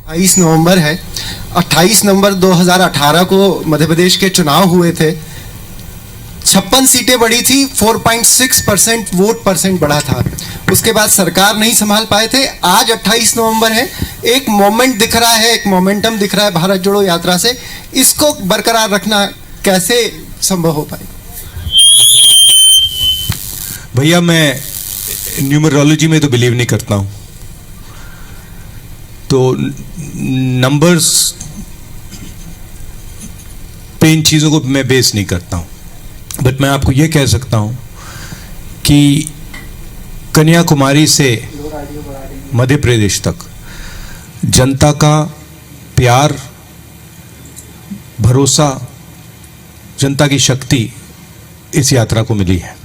28 नवंबर है। 28 नवंबर 2018 को मध्य प्रदेश के चुनाव हुए थे। 56 सीटें बढ़ी थी, 4.6% वोट परसेंट बढ़ा था। उसके बाद सरकार नहीं संभाल पाए थे। आज 28 नवंबर है, एक मोमेंट दिख रहा है, एक मोमेंटम दिख रहा है भारत जोड़ो यात्रा से। इसको बरकरार रखना कैसे संभव हो पाए? भैया, मैं न्यूमरोलॉजी में तो बिलीव नहीं करता हूं, तो नंबर्स पे इन चीज़ों को मैं बेस नहीं करता हूं। बट मैं आपको ये कह सकता हूं कि कन्याकुमारी से मध्य प्रदेश तक जनता का प्यार, भरोसा, जनता की शक्ति इस यात्रा को मिली है।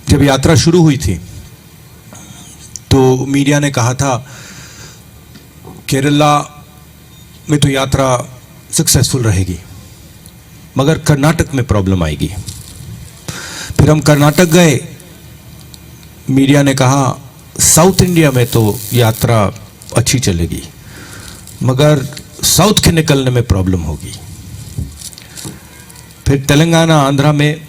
जब यात्रा शुरू हुई थी तो मीडिया ने कहा था केरला में तो यात्रा सक्सेसफुल रहेगी, मगर कर्नाटक में प्रॉब्लम आएगी। फिर हम कर्नाटक गए, मीडिया ने कहा साउथ इंडिया में तो यात्रा अच्छी चलेगी, मगर साउथ के निकलने में प्रॉब्लम होगी। फिर तेलंगाना, आंध्रा में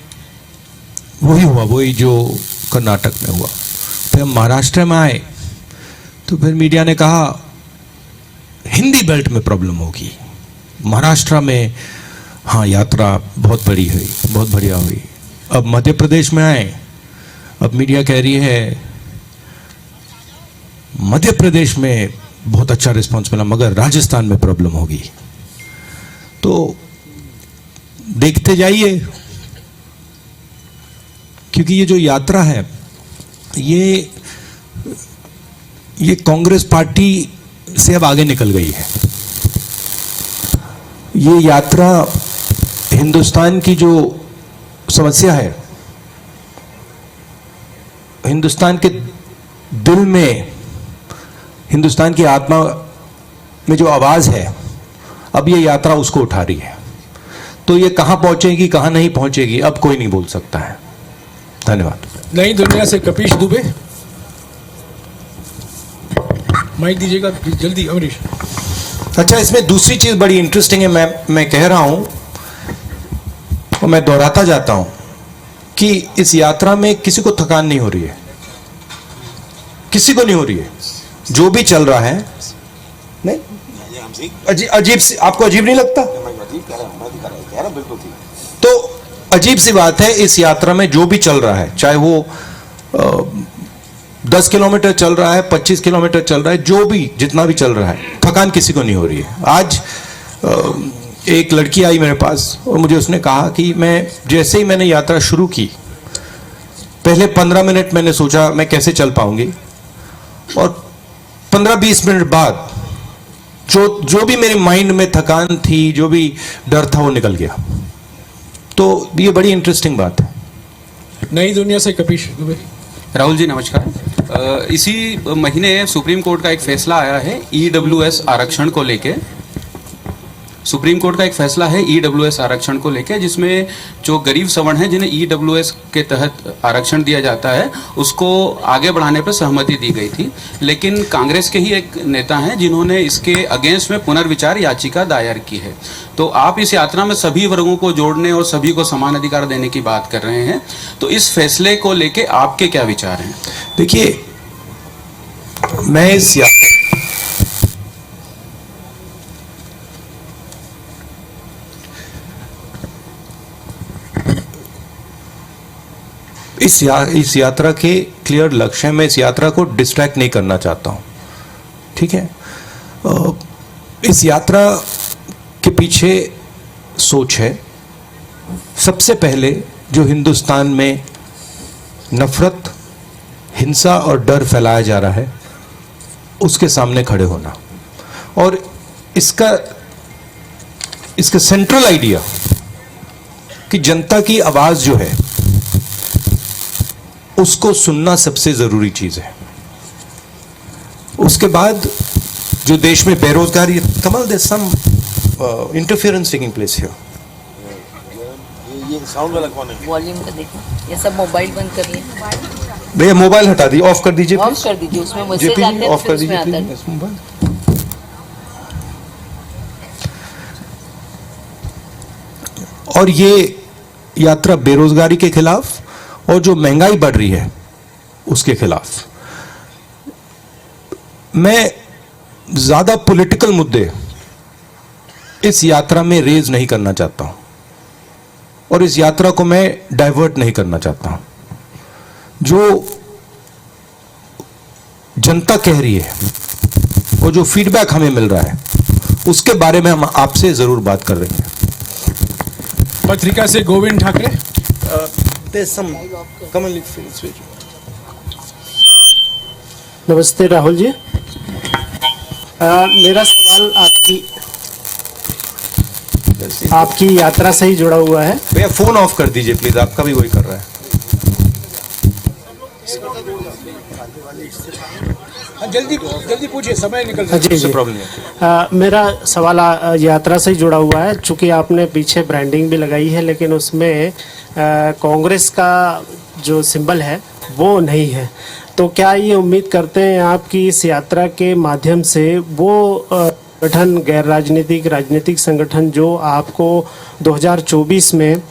वही हुआ, वही जो कर्नाटक में हुआ। फिर हम महाराष्ट्र में आए तो फिर मीडिया ने कहा हिंदी बेल्ट में प्रॉब्लम होगी, महाराष्ट्र में हाँ यात्रा बहुत बड़ी हुई, बहुत बढ़िया हुई। अब मध्य प्रदेश में आए, अब मीडिया कह रही है मध्य प्रदेश में बहुत अच्छा रिस्पांस मिला, मगर राजस्थान में प्रॉब्लम होगी। तो देखते जाइए, क्योंकि ये जो यात्रा है ये कांग्रेस पार्टी से अब आगे निकल गई है। ये यात्रा हिंदुस्तान की जो समस्या है, हिंदुस्तान के दिल में, हिंदुस्तान की आत्मा में जो आवाज है, अब ये यात्रा उसको उठा रही है। तो ये कहां पहुंचेगी, कहां नहीं पहुंचेगी, अब कोई नहीं बोल सकता है। धन्यवाद। नई दुनिया से कपिश दुबे, माइक दीजिएगा जल्दी। अमरीश। अच्छा, इसमें दूसरी चीज बड़ी इंटरेस्टिंग है, मैं कह रहा हूं और मैं दोहराता जाता हूं कि इस यात्रा में किसी को थकान नहीं हो रही है, किसी को नहीं हो रही है। जो भी चल रहा है, नहीं अजीब सी, आपको अजीब नहीं लगता? तो अजीब सी बात है, इस यात्रा में जो भी चल रहा है, चाहे वो 10 किलोमीटर चल रहा है, 25 किलोमीटर चल रहा है, जो भी जितना भी चल रहा है, थकान किसी को नहीं हो रही है। आज एक लड़की आई मेरे पास और मुझे उसने कहा कि मैं जैसे ही मैंने यात्रा शुरू की, पहले 15 मिनट मैंने सोचा मैं कैसे चल पाऊंगी, और 15-20 मिनट बाद जो भी मेरे माइंड में थकान थी, जो भी डर था, वो निकल गया। तो ये बड़ी इंटरेस्टिंग बात है। नई दुनिया से कपिश दुबे। राहुल जी नमस्कार। इसी महीने सुप्रीम कोर्ट का एक फैसला आया है ईडब्ल्यूएस आरक्षण को लेके। सुप्रीम कोर्ट का एक फैसला है ईडब्ल्यूएस आरक्षण को लेके, जिसमें जो गरीब सवर्ण हैं जिन्हें ईडब्ल्यूएस के तहत आरक्षण दिया जाता है, उसको आगे बढ़ाने पर सहमति दी गई थी। लेकिन कांग्रेस के ही एक नेता हैं जिन्होंने इसके अगेंस्ट में पुनर्विचार याचिका दायर की है। तो आप इस यात्रा में सभी वर्गों को जोड़ने और सभी को समान अधिकार देने की बात कर रहे हैं, तो इस फैसले को लेके आपके क्या विचार हैं? देखिए, मैं इस यात्रा के क्लियर लक्ष्य है। मैं इस यात्रा को डिस्ट्रैक्ट नहीं करना चाहता हूं, ठीक है? इस यात्रा के पीछे सोच है, सबसे पहले जो हिंदुस्तान में नफरत, हिंसा और डर फैलाया जा रहा है, उसके सामने खड़े होना। और इसका सेंट्रल आइडिया कि जनता की आवाज जो है उसको सुनना सबसे जरूरी चीज है। उसके बाद जो देश में बेरोजगारी, Kamal, there some interference taking place here. ये साउंड वाला कौन है? वॉल्यूम का देखो, ये सब मोबाइल बंद करिए। भैया मोबाइल हटा दीजिए, ऑफ कर दीजिए ऑफ कर दीजिए, उसमें मैसेज जेपी आते जी हैं ऑफ तो कर फिर उसमें दीजिए आता है। Please mobile. और ये यात्रा बेरोजगारी के खिलाफ और जो महंगाई बढ़ रही है उसके खिलाफ। मैं ज्यादा पॉलिटिकल मुद्दे इस यात्रा में रेज नहीं करना चाहता हूं और इस यात्रा को मैं डाइवर्ट नहीं करना चाहता हूं। जो जनता कह रही है और जो फीडबैक हमें मिल रहा है उसके बारे में हम आपसे जरूर बात कर रहे हैं। पत्रिका से गोविंद ठाकरे। नमस्ते राहुल जी। मेरा सवाल आपकी यात्रा से ही जुड़ा हुआ है। भैया फोन ऑफ कर दीजिए प्लीज, आपका भी वही कर रहा है। जल्दी जल्दी पूछिए, समय निकल रहा है। जी जी। प्रॉब्लम नहीं। मेरा सवाल यात्रा से ही जुड़ा हुआ है। चूंकि आपने पीछे ब्रांडिंग भी लगाई है लेकिन उसमें कांग्रेस का जो सिंबल है वो नहीं है, तो क्या ये उम्मीद करते हैं आप कि इस यात्रा के माध्यम से वो संगठन, गैर राजनीतिक राजनीतिक संगठन जो आपको 2024 में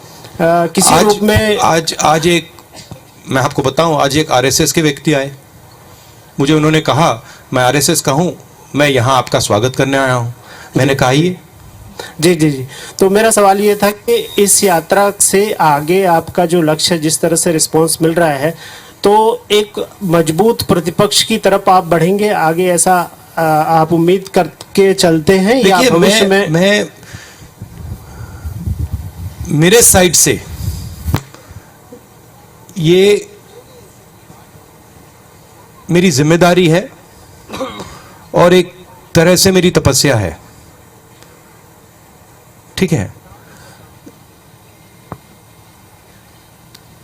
किसी रूप में आज एक मैं आपको बताऊं, आज एक आरएसएस के व्यक्ति आए, मुझे उन्होंने कहा मैं आरएसएस का हूं, मैं यहां आपका स्वागत करने आया हूं। मैंने कहा ये जी जी जी। तो मेरा सवाल ये था कि इस यात्रा से आगे आपका जो लक्ष्य है, जिस तरह से रिस्पांस मिल रहा है, तो एक मजबूत प्रतिपक्ष की तरफ आप बढ़ेंगे आगे, ऐसा आप उम्मीद करके चलते हैं या देखिए भविष्य में? मैं मेरे साइड से ये मेरी जिम्मेदारी है और एक तरह से मेरी तपस्या है, ठीक है।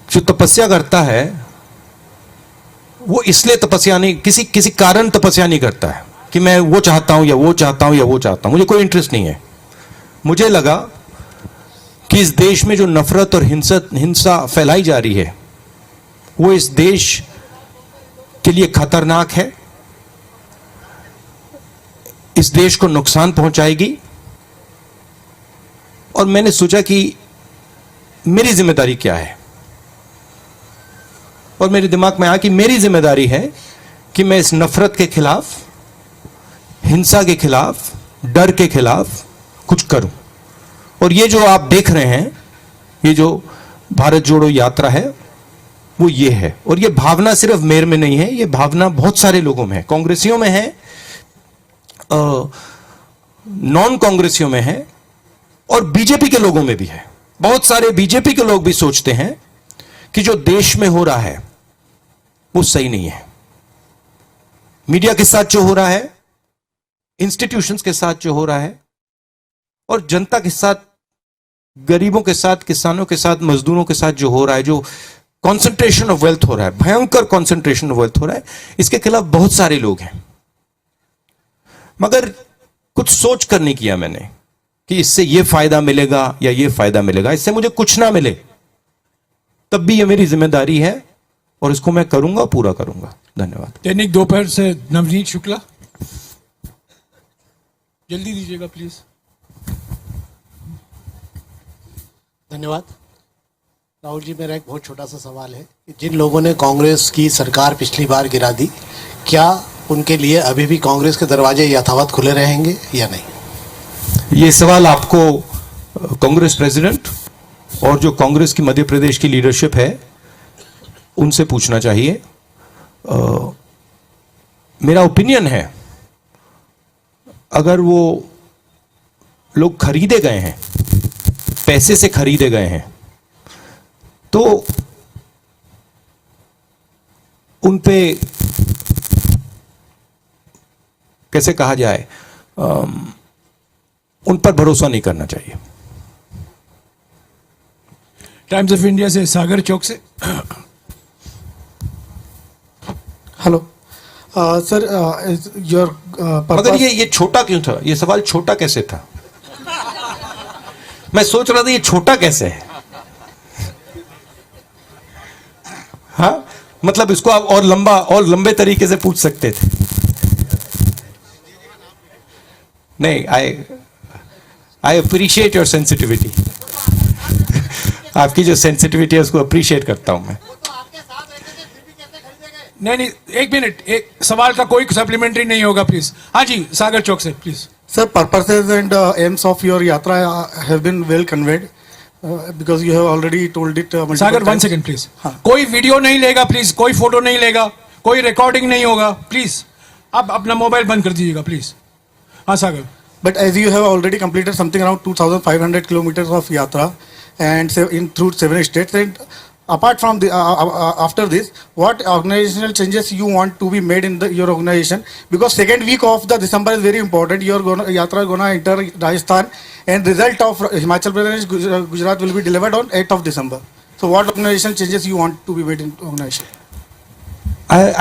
जो तपस्या करता है वो इसलिए तपस्या नहीं, किसी कारण तपस्या नहीं करता है कि मैं वो चाहता हूं या वो चाहता हूं या वो चाहता हूं। मुझे कोई इंटरेस्ट नहीं है। मुझे लगा कि इस देश में जो नफरत और हिंसा फैलाई जा रही है वो इस देश के लिए खतरनाक है, इस देश को नुकसान पहुंचाएगी। और मैंने सोचा कि मेरी जिम्मेदारी क्या है, और मेरे दिमाग में आया कि मेरी जिम्मेदारी है कि मैं इस नफरत के खिलाफ, हिंसा के खिलाफ, डर के खिलाफ कुछ करूं। और ये जो आप देख रहे हैं, ये जो भारत जोड़ो यात्रा है वो ये है। और ये भावना सिर्फ मेरे में नहीं है, ये भावना बहुत सारे लोगों में है, कांग्रेसियों में है, नॉन कांग्रेसियों में है और बीजेपी के लोगों में भी है। बहुत सारे बीजेपी के लोग भी सोचते हैं कि जो देश में हो रहा है वो सही नहीं है। मीडिया के साथ जो हो रहा है, इंस्टीट्यूशंस के साथ जो हो रहा है और जनता के साथ, गरीबों के साथ, किसानों के साथ, मजदूरों के साथ जो हो रहा है, जो कॉन्सेंट्रेशन ऑफ वेल्थ हो रहा है, भयंकर कॉन्सेंट्रेशन ऑफ वेल्थ हो रहा है, इसके खिलाफ बहुत सारे लोग हैं। मगर कुछ सोच कर नहीं किया मैंने कि इससे ये फायदा मिलेगा या ये फायदा मिलेगा। इससे मुझे कुछ ना मिले तब भी ये मेरी जिम्मेदारी है और इसको मैं करूंगा, पूरा करूंगा। धन्यवाद। दैनिक दोपहर से नवनीत शुक्ला। जल्दी दीजिएगा प्लीज। धन्यवाद। राहुल जी, मेरा एक बहुत छोटा सा सवाल है कि जिन लोगों ने कांग्रेस की सरकार पिछली बार गिरा दी, क्या उनके लिए अभी भी कांग्रेस के दरवाजे यथावत खुले रहेंगे या नहीं? ये सवाल आपको कांग्रेस प्रेसिडेंट और जो कांग्रेस की मध्य प्रदेश की लीडरशिप है उनसे पूछना चाहिए। मेरा ओपिनियन है, अगर वो लोग खरीदे गए हैं, पैसे से खरीदे गए हैं, तो उन पे कैसे कहा जाए, उन पर भरोसा नहीं करना चाहिए। टाइम्स ऑफ इंडिया से सागर चौक से। हेलो सर, योर मगर ये छोटा क्यों था? ये सवाल छोटा कैसे था? मैं सोच रहा था ये छोटा कैसे है। हाँ, मतलब इसको आप और लंबे तरीके से पूछ सकते थे। नहीं, आई अप्रिशिएट योर सेंसिटिविटी। आपकी जो सेंसिटिविटी है उसको अप्रिशिएट करता हूं मैं। नहीं, एक मिनट, एक सवाल का कोई सप्लीमेंट्री नहीं होगा प्लीज। हाँ जी, सागर चौक से please. Sir, purposes and aims of your yatra have been well conveyed because you have already told it multiple Sagar, one times. Second please. हाँ. कोई वीडियो नहीं लेगा प्लीज, कोई फोटो नहीं लेगा, कोई रिकॉर्डिंग नहीं होगा प्लीज। आप अपना मोबाइल बंद कर दीजिएगा प्लीज। हाँ सागर। But as you have already completed something around 2,500 kilometers of yatra and through 7 states, and apart from the after this, what organizational changes you want to be made in your organization? Because second week of the December is very important. Your yatra gonna enter Rajasthan, and result of Himachal Pradesh, Gujarat will be delivered on 8th of December. So what organizational changes you want to be made in organization?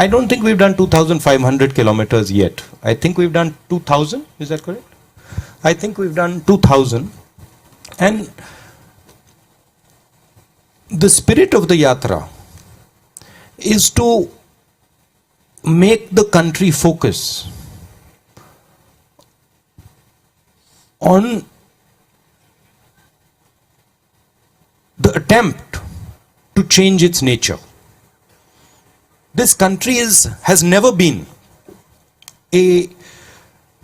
I don't think we've done 2,500 kilometers yet. I think we've done 2,000. Is that correct? I think we've done 2,000. And the spirit of the yatra is to make the country focus on the attempt to change its nature. This country has never been a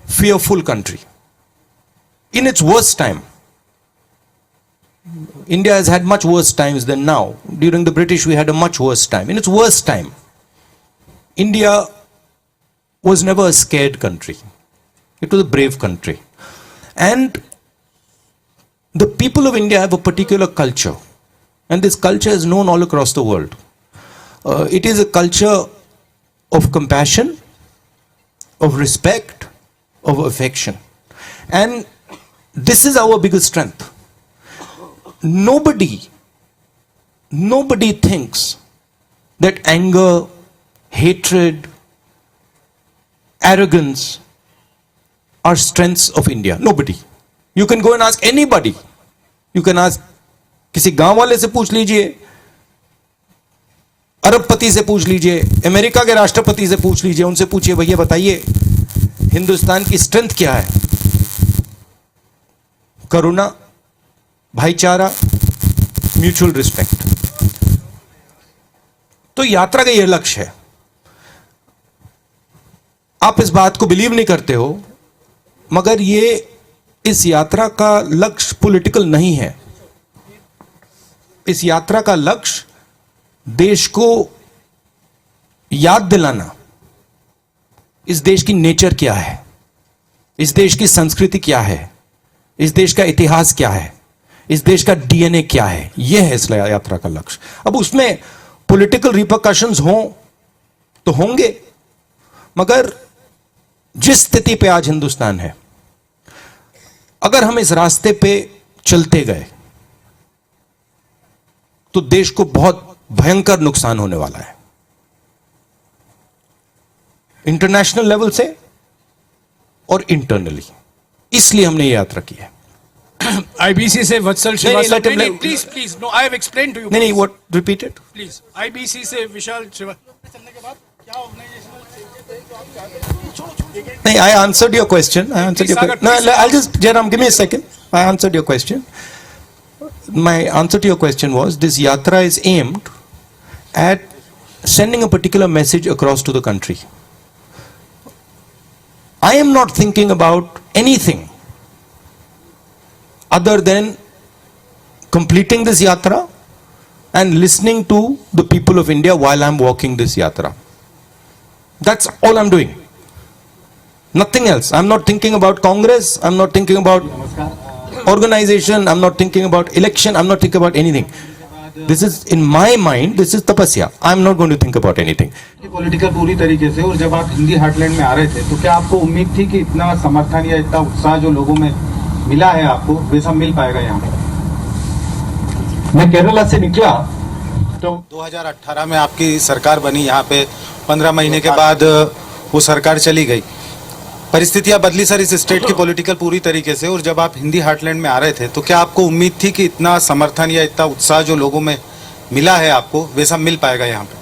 fearful country. In its worst time, India has had much worse times than now. During the British, we had a much worse time. In its worst time, India was never a scared country. It was a brave country. And the people of India have a particular culture. And this culture is known all across the world. It is a culture of compassion, of respect, of affection. And this is our biggest strength. Nobody thinks that anger, hatred, arrogance are strengths of India. Nobody. You can go and ask anybody. You can ask किसी गांव वाले से पूछ लीजिए, अरबपति से पूछ लीजिए, अमेरिका के राष्ट्रपति से पूछ लीजिए, उनसे पूछिए भैया बताइए हिंदुस्तान की स्ट्रेंथ क्या है? करुणा, भाईचारा, म्यूचुअल रिस्पेक्ट। तो यात्रा का यह लक्ष्य है। आप इस बात को बिलीव नहीं करते हो, मगर इस यात्रा का लक्ष्य पॉलिटिकल नहीं है। इस यात्रा का लक्ष्य देश को याद दिलाना, इस देश की नेचर क्या है, इस देश की संस्कृति क्या है, इस देश का इतिहास क्या है, इस देश का डीएनए क्या है, यह है इस यात्रा का लक्ष्य। अब उसमें पॉलिटिकल रिपरकशंस हों तो होंगे, मगर जिस स्थिति पे आज हिंदुस्तान है, अगर हम इस रास्ते पे चलते गए तो देश को बहुत भयंकर नुकसान होने वाला है, इंटरनेशनल लेवल से और इंटरनली। इसलिए हमने ये यात्रा की है। आईबीसी से वत्सल श्रीवास्तव, नहीं, please please, no, I have explained to you. नहीं, what, repeat it please. IBC से विशाल नहीं, I answered your question. I answered your question. No, I'll just, Jairam, give me a second. I answered your question. My answer to your question was, this yatra is aimed at sending a particular message across to the country. I am not thinking about anything other than completing this yatra and listening to the people of India while I'm walking this yatra. That's all I'm doing. Nothing else. I'm not thinking about Congress. I'm not thinking about organization. I'm not thinking about election. I'm not thinking about anything. This is, in my mind, this is tapasya. I'm not going to think about anything. Political पूरी तरीके से, और जब आप Hindi heartland में आ रहे थे तो क्या आपको उम्मीद थी कि इतना समर्थन या इतना उत्साह जो लोगों में मिला है आपको, वैसा मिल पाएगा यहाँ पे? मैं केरला से निकला तो 2018 में आपकी सरकार बनी, यहाँ पे 15 महीने के बाद वो सरकार चली गई। परिस्थितियां बदली सर इस स्टेट की पॉलिटिकल पूरी तरीके से, और जब आप हिंदी हार्टलैंड में आ रहे थे तो क्या आपको उम्मीद थी कि इतना समर्थन या इतना उत्साह जो लोगों में मिला है आपको, वैसा मिल पाएगा यहाँ पे?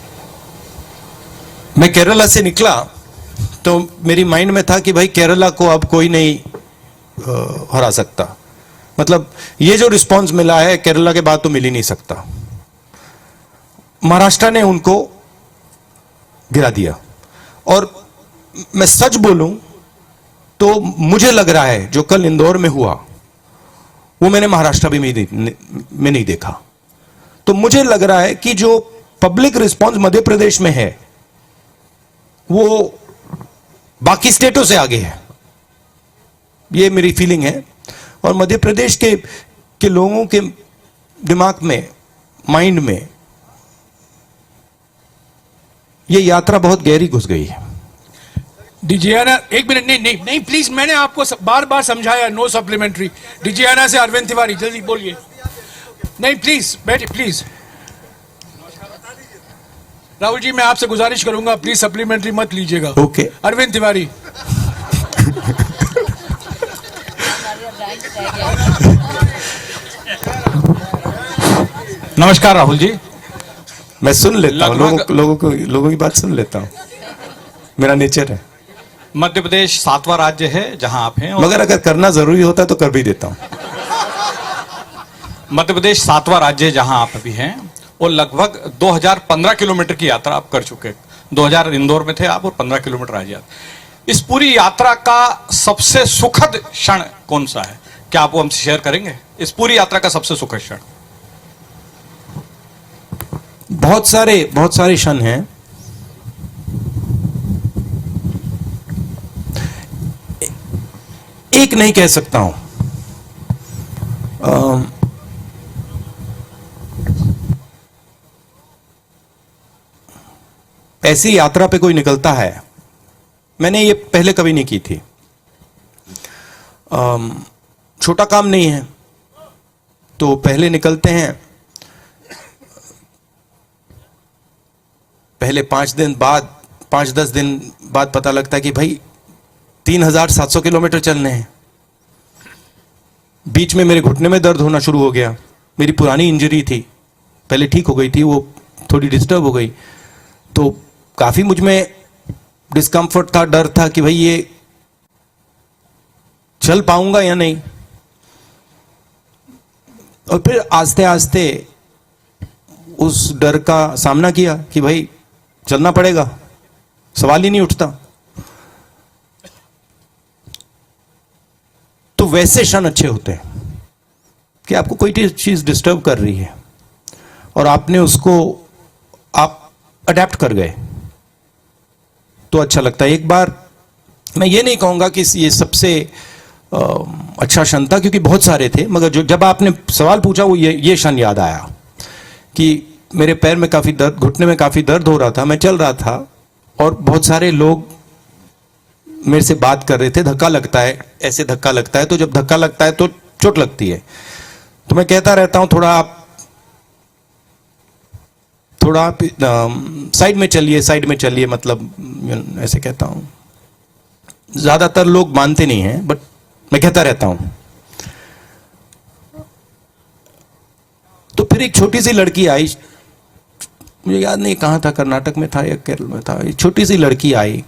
मैं केरला से निकला तो मेरी माइंड में था कि भाई केरला को अब कोई नहीं हरा सकता। मतलब ये जो रिस्पांस मिला है केरला के बाद तो मिल ही नहीं सकता। महाराष्ट्र ने उनको गिरा दिया। और मैं सच बोलूं तो मुझे लग रहा है जो कल इंदौर में हुआ वो मैंने महाराष्ट्र में नहीं देखा। तो मुझे लग रहा है कि जो पब्लिक रिस्पांस मध्य प्रदेश में है वो बाकी स्टेटों से आगे है, ये मेरी फीलिंग है। और मध्य प्रदेश के लोगों के दिमाग में, माइंड में ये यात्रा बहुत गहरी घुस गई है। डीजीआना, एक मिनट, नहीं प्लीज, मैंने आपको बार बार समझाया, नो सप्लीमेंट्री। डीजीआना से अरविंद तिवारी, जल्दी बोलिए। नहीं प्लीज बैठिए, प्लीज। राहुल जी, मैं आपसे गुजारिश करूंगा प्लीज सप्लीमेंट्री मत लीजिएगा। ओके। अरविंद तिवारी। नमस्कार राहुल जी। मैं सुन लेता हूं, लोगों की बात सुन लेता हूं, मेरा नेचर है। मध्य प्रदेश 7वां राज्य है जहां आप हैं, मगर अगर करना जरूरी होता है तो कर भी देता हूं। मध्य प्रदेश 7वां राज्य है जहां आप अभी हैं और लगभग 2015 किलोमीटर की यात्रा आप कर चुके। 2000 इंदौर में थे आप और 15 किलोमीटर आज यात्रा। इस पूरी यात्रा का सबसे सुखद क्षण कौन सा है? क्या आप वो हमसे शेयर करेंगे? इस पूरी यात्रा का सबसे सुखद क्षण। बहुत सारे क्षण हैं। एक नहीं कह सकता हूं। ऐसी यात्रा पे कोई निकलता है, मैंने ये पहले कभी नहीं की थी। छोटा काम नहीं है, तो पहले निकलते हैं, पहले 5-10 दिन बाद पता लगता है कि भाई 3700 किलोमीटर चलने हैं। बीच में मेरे घुटने में दर्द होना शुरू हो गया। मेरी पुरानी इंजरी थी, पहले ठीक हो गई थी, वो थोड़ी डिस्टर्ब हो गई, तो काफी मुझ में डिस्कम्फर्ट था, डर था कि भाई ये चल पाऊंगा या नहीं। और फिर आस्ते आस्ते उस डर का सामना किया कि भाई चलना पड़ेगा, सवाल ही नहीं उठता। तो वैसे क्षण अच्छे होते हैं कि आपको कोई चीज डिस्टर्ब कर रही है और आपने उसको आप अडेप्ट कर गए, तो अच्छा लगता है। एक बार मैं ये नहीं कहूंगा कि ये सबसे अच्छा क्षण था, क्योंकि बहुत सारे थे, मगर जब आपने सवाल पूछा वो ये क्षण याद आया कि मेरे पैर में काफी दर्द, घुटने में काफी दर्द हो रहा था, मैं चल रहा था और बहुत सारे लोग मेरे से बात कर रहे थे। धक्का लगता है, ऐसे धक्का लगता है, तो जब धक्का लगता है तो चोट लगती है। तो मैं कहता रहता हूं थोड़ा आप साइड में चलिए, मतलब ऐसे कहता हूं। ज्यादातर लोग मानते नहीं हैं, बट मैं कहता रहता हूं। तो फिर एक छोटी सी लड़की आई, मुझे याद नहीं कहां था, कर्नाटक में था या केरल में था। एक छोटी सी लड़की आई,